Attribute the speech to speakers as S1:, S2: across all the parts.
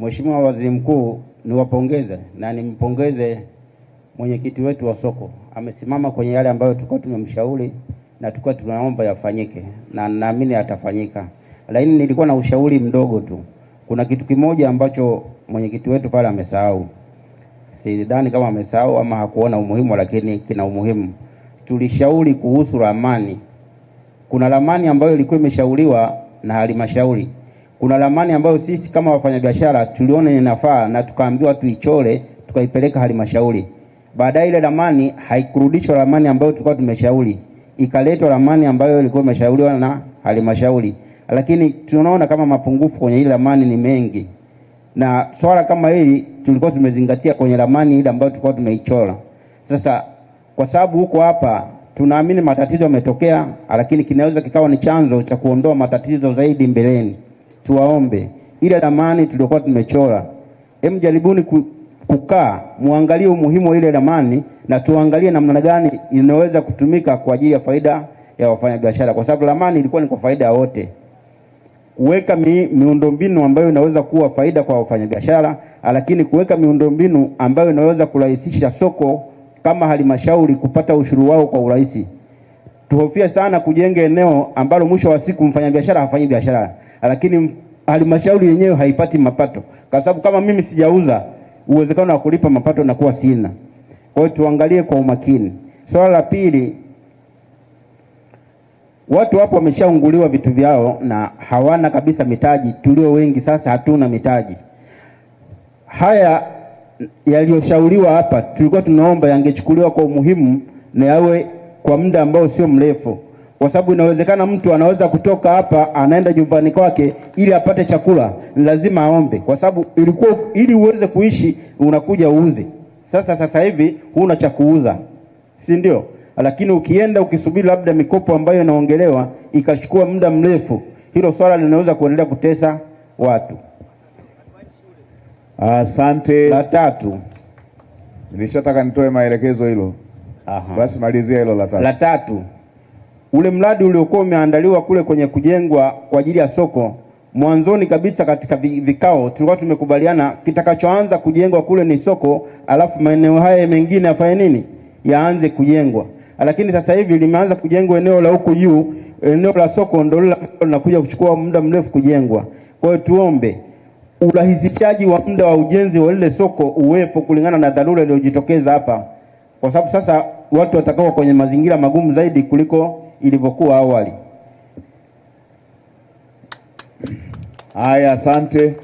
S1: Mheshimiwa Waziri Mkuu, niwapongeze na nimpongeze mwenyekiti wetu wa soko. Amesimama kwenye yale ambayo tulikuwa tumemshauri na tulikuwa tunaomba yafanyike, na naamini atafanyika. Lakini nilikuwa na ushauri mdogo tu. Kuna kitu kimoja ambacho mwenyekiti wetu pale amesahau. Sidhani kama amesahau ama hakuona umuhimu, lakini kina umuhimu. Tulishauri kuhusu ramani. Kuna ramani ambayo ilikuwa imeshauriwa na halmashauri. Kuna ramani ambayo sisi kama wafanyabiashara tuliona inafaa na tukaambiwa tuichore, tukaipeleka halmashauri. Baadaye ile ramani haikurudishwa ramani ambayo tulikuwa tumeshauri. Ikaletwa ramani ambayo ilikuwa imeshauriwa na halmashauri. Lakini tunaona kama mapungufu kwenye ile ramani ni mengi. Na swala kama hili tulikuwa tumezingatia kwenye ramani ile ambayo tulikuwa tumeichora. Sasa kwa sababu huko hapa tunaamini matatizo yametokea, lakini kinaweza kikawa ni chanzo cha kuondoa matatizo zaidi mbeleni. Tuwaombe ile ramani tulikuwa tumechora, jaribuni kukaa muangalie umuhimu wa ile ramani na tuangalie namna gani inaweza kutumika kwa ajili ya faida ya wafanyabiashara, kwa sababu ramani ilikuwa ni kwa faida ya wote. Kuweka miundombinu ambayo inaweza kuwa faida kwa wafanyabiashara, lakini kuweka miundombinu ambayo inaweza kurahisisha soko kama halmashauri kupata ushuru wao kwa urahisi. Tuhofia sana kujenga eneo ambalo mwisho wa siku mfanyabiashara hafanyi biashara, lakini halmashauri yenyewe haipati mapato, kwa sababu kama mimi sijauza, uwezekano wa kulipa mapato na kuwa sina. Kwa hiyo tuangalie kwa umakini. Swala la pili, watu hapo wameshaunguliwa vitu vyao na hawana kabisa mitaji. Tulio wengi sasa hatuna mitaji. Haya yaliyoshauriwa hapa tulikuwa tunaomba yangechukuliwa kwa umuhimu na yawe kwa muda ambao sio mrefu, kwa sababu inawezekana mtu anaweza kutoka hapa anaenda nyumbani kwake ili apate chakula, lazima aombe, kwa sababu ilikuwa ili uweze kuishi unakuja uuze. Sasa hivi huna cha kuuza, si ndio? Lakini ukienda ukisubiri labda mikopo ambayo inaongelewa ikachukua muda mrefu, hilo swala linaweza kuendelea kutesa watu.
S2: Asante.
S1: La tatu,
S2: nilishataka nitoe maelekezo hilo. Basi malizia hilo la tatu.
S1: La tatu, ule mradi uliokuwa umeandaliwa kule kwenye kujengwa kwa ajili ya soko, mwanzoni kabisa katika vikao tulikuwa tumekubaliana kitakachoanza kujengwa kule ni soko, alafu maeneo haya mengine afanye nini? Yaanze kujengwa. Lakini sasa hivi limeanza kujengwa eneo la huko juu, eneo la soko ndio linakuja kuchukua muda mrefu kujengwa. Kwa hiyo tuombe urahisishaji wa muda wa ujenzi wa ile soko uwepo kulingana na dharura iliyojitokeza hapa, kwa sababu sasa watu watakao kwenye mazingira magumu zaidi kuliko ilivyokuwa awali.
S2: Haya, asante.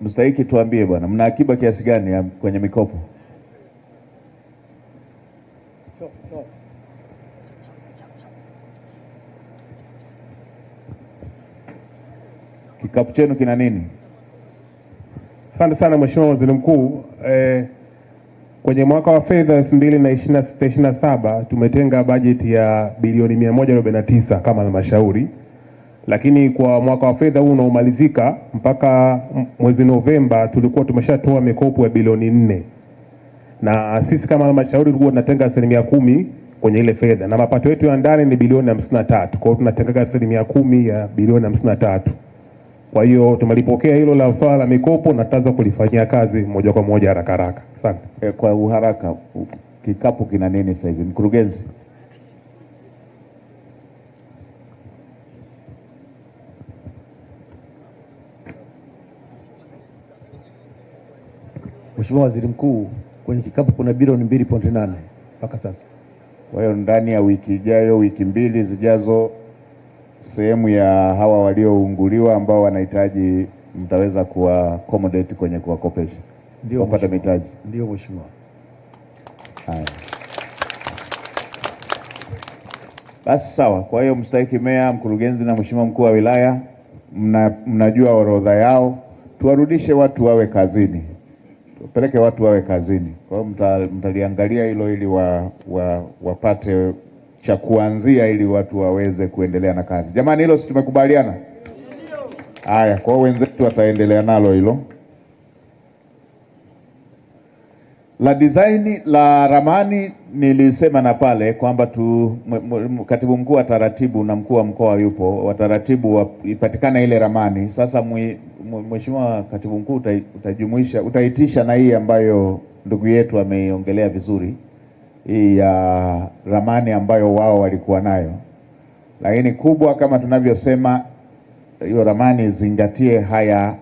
S2: Mstahiki tuambie bwana, mna akiba kiasi gani kwenye mikopo? Kikapu chenu kina nini?
S3: Asante sana Mheshimiwa Waziri Mkuu. Kwenye mwaka wa fedha 2026/27 tumetenga bajeti ya bilioni 149 kama halmashauri, lakini kwa mwaka wa fedha huu unaomalizika mpaka mwezi Novemba tulikuwa tumeshatoa mikopo ya bilioni 4, na sisi kama halmashauri tulikuwa tunatenga 10% kwenye ile fedha, na mapato yetu ya ndani ni bilioni 53. Kwa hiyo tunatenga 10% ya bilioni 53. Kwa hiyo tumelipokea hilo la swala la mikopo na tutaanza kulifanyia kazi moja kwa moja haraka. Asante.
S2: Kwa uharaka, kikapu kina nini sasa hivi mkurugenzi?
S4: Mheshimiwa Waziri Mkuu, kwenye kikapu kuna bilioni 2.8 mpaka sasa.
S2: Kwa hiyo ndani ya wiki ijayo, wiki mbili zijazo, sehemu ya hawa waliounguliwa ambao wanahitaji mtaweza kuwa accommodate kwenye kuwakopesha.
S4: Ndio
S2: kupata mitaji.
S4: Ndio Mheshimiwa.
S2: Haya. Basi sawa. Kwa hiyo mstahiki meya, mkurugenzi na mheshimiwa mkuu wa wilaya mnajua orodha yao. Tuwarudishe watu wawe kazini. Tupeleke watu wawe kazini. Kwa hiyo mtaliangalia hilo ili wapate cha kuanzia ili watu waweze kuendelea na kazi. Jamani, hilo tumekubaliana? Haya, kwa wenzetu wataendelea nalo hilo. La design la ramani nilisema na pale kwamba katibu mkuu wa taratibu na mkuu wa mkoa yupo, wataratibu ipatikane ile ramani. Sasa mheshimiwa katibu mkuu utaitisha na hii ambayo ndugu yetu ameiongelea vizuri, hii ya ramani ambayo wao walikuwa nayo. Lakini kubwa kama tunavyosema, hiyo ramani zingatie haya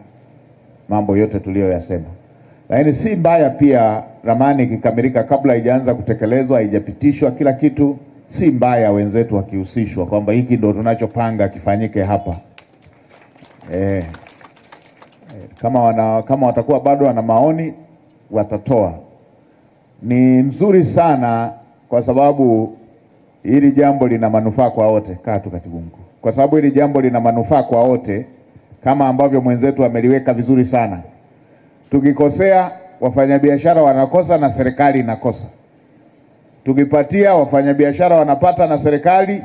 S2: mambo yote tuliyoyasema. Lakini si mbaya pia ramani ikikamilika kabla haijaanza kutekelezwa, haijapitishwa kila kitu, si mbaya wenzetu wakihusishwa kwamba hiki ndio tunachopanga kifanyike hapa. Kama watakuwa bado wana maoni watatoa. Ni nzuri sana kwa sababu hili jambo lina manufaa kwa wote. Katibu mkuu, kwa sababu hili jambo lina manufaa kwa wote, kama ambavyo mwenzetu ameliweka vizuri sana. Tukikosea wafanyabiashara wanakosa na serikali inakosa. Tukipatia wafanyabiashara wanapata na serikali.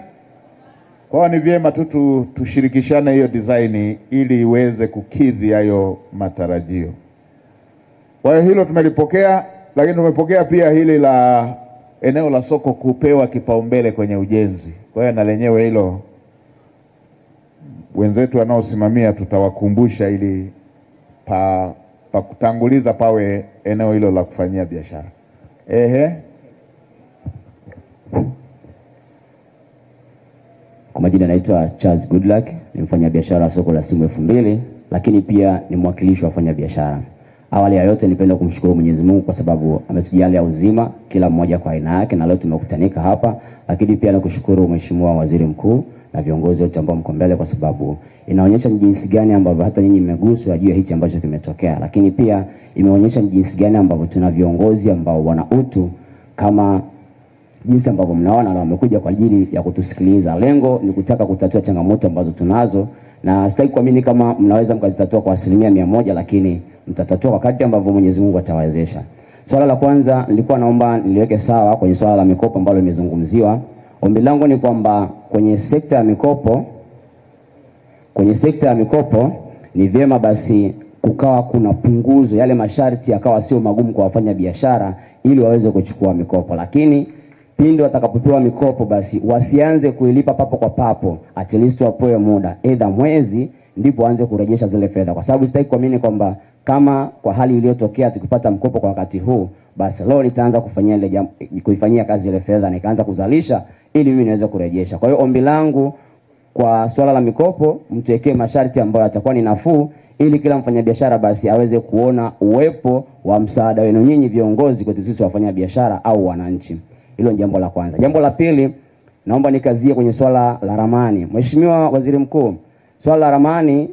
S2: Kwa ni vyema tu tushirikishane hiyo design ili iweze kukidhi hayo matarajio. Kwa hiyo hilo tumelipokea, lakini tumepokea pia hili la eneo la soko kupewa kipaumbele kwenye ujenzi. Kwa hiyo na lenyewe hilo wenzetu wanaosimamia tutawakumbusha ili pa kutanguliza pawe eneo hilo la kufanyia biashara.
S5: Kwa majina naitwa Charles Goodluck, ni mfanyabiashara wa soko la simu 2000, lakini pia ni mwakilishi wa wafanyabiashara. Awali ya yote nipenda kumshukuru Mwenyezi Mungu kwa sababu ametujalia uzima kila mmoja kwa aina yake na leo tumekutanika hapa, lakini pia nakushukuru Mheshimiwa Waziri Mkuu na viongozi wote ambao mko mbele kwa sababu inaonyesha ni jinsi gani ambavyo hata nyinyi mmeguswa juu ya hichi ambacho kimetokea, lakini pia imeonyesha ni jinsi gani ambavyo tuna viongozi ambao wana utu kama jinsi ambavyo mnaona na wamekuja kwa ajili ya kutusikiliza. Lengo ni kutaka kutatua changamoto ambazo tunazo, na sitaki kuamini kama mnaweza mkazitatua kwa 100%, lakini mtatatua wakati ambavyo Mwenyezi Mungu atawawezesha. Swala la kwanza nilikuwa naomba niliweke sawa kwenye swala la mikopo ambalo limezungumziwa. Ombi langu ni kwamba kwenye sekta ya mikopo ni vyema basi kukawa kuna punguzo, yale masharti yakawa sio magumu kwa wafanya biashara ili waweze kuchukua mikopo, lakini pindi watakapopewa mikopo basi wasianze kuilipa papo kwa papo, at least wapewe muda either mwezi ndipo aanze kurejesha zile fedha, kwa sababu sitaki kuamini kwamba kama kwa hali iliyotokea tukipata mkopo kwa wakati huu basi leo nitaanza kuifanyia kazi ile fedha na ikaanza kuzalisha ili mimi niweze kurejesha. Kwa hiyo ombi langu kwa swala la mikopo, mtuwekee masharti ambayo yatakuwa ni nafuu ili kila mfanyabiashara basi aweze kuona uwepo wa msaada wenu nyinyi viongozi kwetu sisi wafanyabiashara au wananchi. Hilo ni jambo la kwanza. Jambo la pili, naomba nikazie kwenye swala la ramani. Mheshimiwa Waziri Mkuu, swala la ramani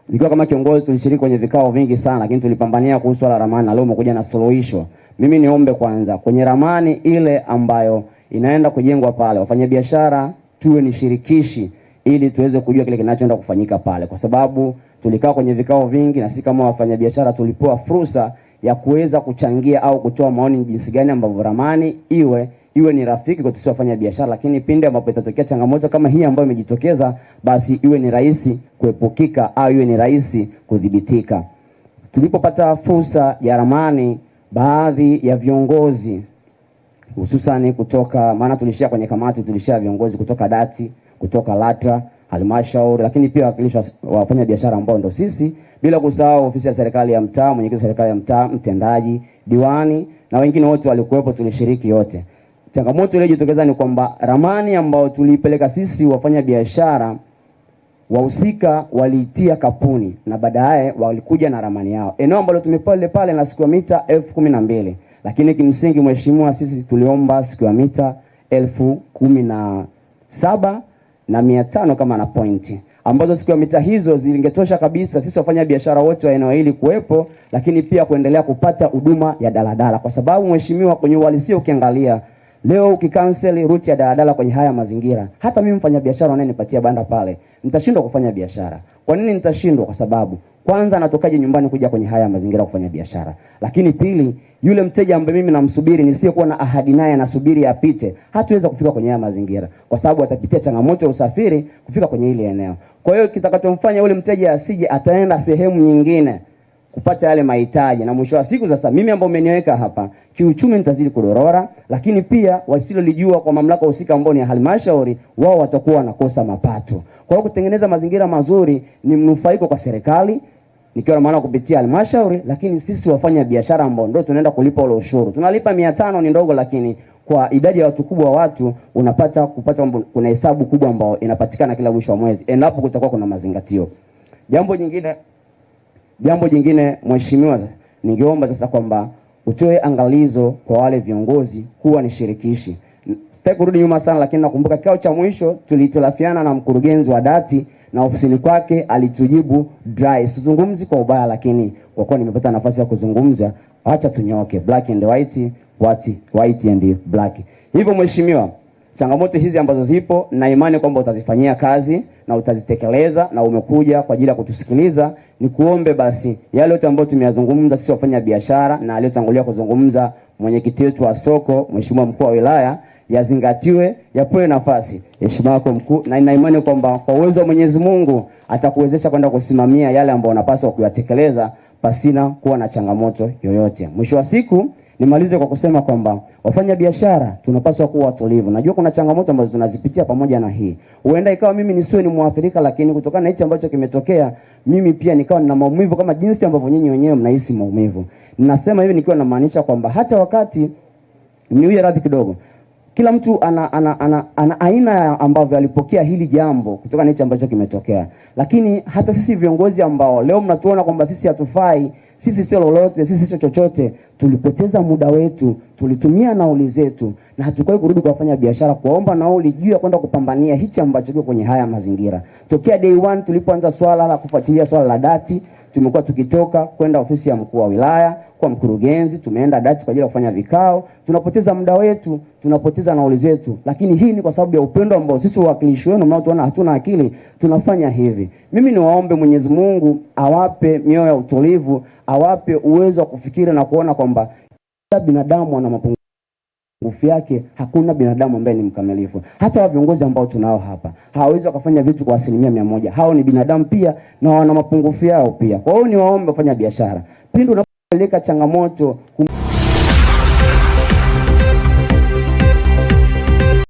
S5: nikiwa kama kiongozi tulishiriki kwenye vikao vingi sana, lakini tulipambania kuhusu swala la ramani na leo umekuja na suluhisho. Mimi niombe kwanza kwenye ramani ile ambayo inaenda kujengwa pale, wafanyabiashara tuwe ni shirikishi ili tuweze kujua kile kinachoenda kufanyika pale, kwa sababu tulikaa kwenye vikao vingi na sisi kama wafanyabiashara tulipewa fursa ya kuweza kuchangia au kutoa maoni jinsi gani ambavyo ramani iwe ni rafiki kwa sisi wafanyabiashara, lakini pindi ambapo itatokea changamoto kama hii ambayo imejitokeza basi iwe ni rahisi kuepukika au iwe ni rahisi kudhibitika. Tulipopata fursa ya ramani, baadhi ya viongozi hususan kutoka, maana tulishia kwenye kamati, tulishia viongozi kutoka dati, kutoka LATRA, halmashauri, lakini pia wakilishi wafanya biashara ambao ndo sisi, bila kusahau ofisi ya serikali ya mtaa, mwenyekiti wa serikali ya mtaa, mtendaji, diwani na wengine wote walikuwepo, tulishiriki yote. Changamoto ile iliyojitokeza ni kwamba ramani ambao tulipeleka sisi wafanya biashara, wahusika waliitia kapuni na baadaye walikuja na ramani yao. Eneo ambalo tumepale pale na siku ya mita 12,000, lakini kimsingi mheshimiwa sisi tuliomba siku ya mita 17,500 kama na pointi, ambazo siku ya mita hizo zilingetosha kabisa sisi wafanya biashara wote wa eneo hili kuwepo, lakini pia kuendelea kupata huduma ya daladala, kwa sababu mheshimiwa kwenye uhalisia ukiangalia leo ukikansel route ya daladala kwenye haya mazingira, hata mimi mfanya biashara anayenipatia banda pale nitashindwa kufanya biashara. Kwa nini nitashindwa? Kwa sababu kwanza natokaje nyumbani kuja kwenye haya mazingira kufanya biashara, lakini pili yule mteja ambaye mimi namsubiri nisiyekuwa na ahadi naye nasubiri apite, hatuweza kufika kwenye haya mazingira kwa sababu atapitia changamoto ya usafiri kufika kwenye ile eneo. Kwa hiyo kitakachomfanya yule mteja asije, ataenda sehemu nyingine kupata yale mahitaji, na mwisho wa siku sasa mimi ambao umeniweka hapa kiuchumi nitazidi kudorora, lakini pia wasilolijua kwa mamlaka husika ambao ni halmashauri, wao watakuwa wanakosa mapato. Kwa hiyo kutengeneza mazingira mazuri ni mnufaiko kwa serikali nikiwa na maana kupitia halmashauri, lakini sisi wafanya biashara ambao ndio tunaenda kulipa ule ushuru. Tunalipa 500 ni ndogo, lakini kwa idadi ya watu kubwa kupata kuna hesabu kubwa ambao inapatikana kila mwisho wa mwezi endapo kutakuwa kuna mazingatio. Jambo jingine mheshimiwa, ningeomba sasa kwamba utoe angalizo kwa wale viongozi kuwa ni shirikishi. Sitaki kurudi nyuma sana, lakini nakumbuka kikao cha mwisho tulitilafiana na mkurugenzi wa dati na ofisini kwake alitujibu dry. Sizungumzi kwa ubaya, lakini kwa kuwa nimepata nafasi ya kuzungumza, acha tunyoke, black and white, white and black. Hivyo mheshimiwa, changamoto hizi ambazo zipo na imani kwamba utazifanyia kazi na utazitekeleza na umekuja kwa ajili ya kutusikiliza, ni kuombe basi yale yote ambayo tumeyazungumza sisi wafanya biashara na aliyotangulia kuzungumza mwenyekiti wetu wa soko mheshimiwa mkuu wa wilaya yazingatiwe, yapewe nafasi. Heshima yako mkuu, na ina imani kwamba kwa uwezo wa Mwenyezi Mungu atakuwezesha kwenda kusimamia yale ambayo unapaswa kuyatekeleza pasina kuwa na changamoto yoyote. Mwisho wa siku nimalize kwa kusema kwamba wafanya biashara tunapaswa kuwa watulivu. Najua kuna changamoto ambazo tunazipitia pamoja na hii. Huenda ikawa mimi nisiwe ni muathirika, lakini kutokana na hicho ambacho kimetokea mimi pia nikawa nina maumivu kama jinsi ambavyo nyinyi wenyewe mnahisi maumivu. Ninasema hivi nikiwa namaanisha kwamba hata wakati niuye radhi kidogo, kila mtu ana aina ambavyo alipokea hili jambo kutokana na hicho ambacho kimetokea. Lakini hata sisi viongozi ambao leo mnatuona kwamba sisi hatufai, sisi sio lolote, sisi sio chochote, tulipoteza muda wetu, tulitumia nauli zetu na hatukai kurudi kwa wafanya biashara kuomba nauli juu ya kwenda kupambania hichi ambacho kiko kwenye haya mazingira. Tokea day one tulipoanza swala la kufuatilia swala la dati, tumekuwa tukitoka kwenda ofisi ya mkuu wa wilaya, kwa mkurugenzi, tumeenda dati kwa ajili ya kufanya vikao, tunapoteza muda wetu, tunapoteza nauli zetu. Lakini hii ni kwa sababu ya upendo ambao sisi wawakilishi wenu mnaotuona hatuna akili tunafanya hivi. Mimi niwaombe Mwenyezi Mungu awape mioyo ya utulivu, awape uwezo wa kufikiri na kuona kwamba kila binadamu ana mapungufu yake, hakuna binadamu ambaye ni mkamilifu. Hata wa viongozi ambao tunao hapa hawawezi wakafanya vitu kwa 100%. Hao ni binadamu pia na wana mapungufu yao pia. Kwa hiyo niwaombe wafanya biashara, pindi unapoleka changamoto